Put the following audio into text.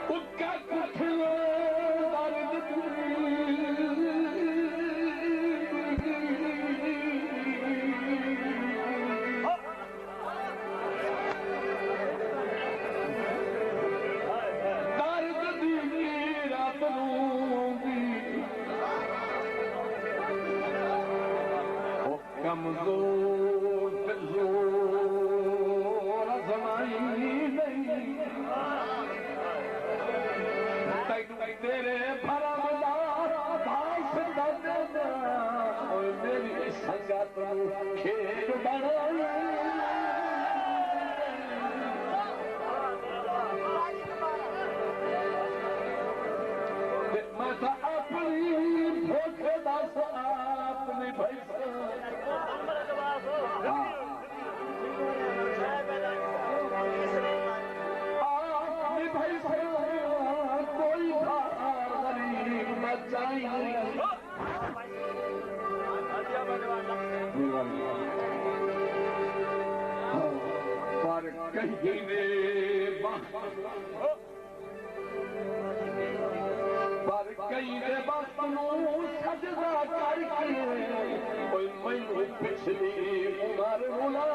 उका कुठलो दर्द कमजोर जोर जमाई नहीं तेरे भरमदार भाष देना और मेरी संगत खेल बनाई मैं तो अपनी भूखे दास अपनी भैसा कोई गरीब पर कहीं पर कई सजदा करके कोई मैनू पिछली उम्र बुला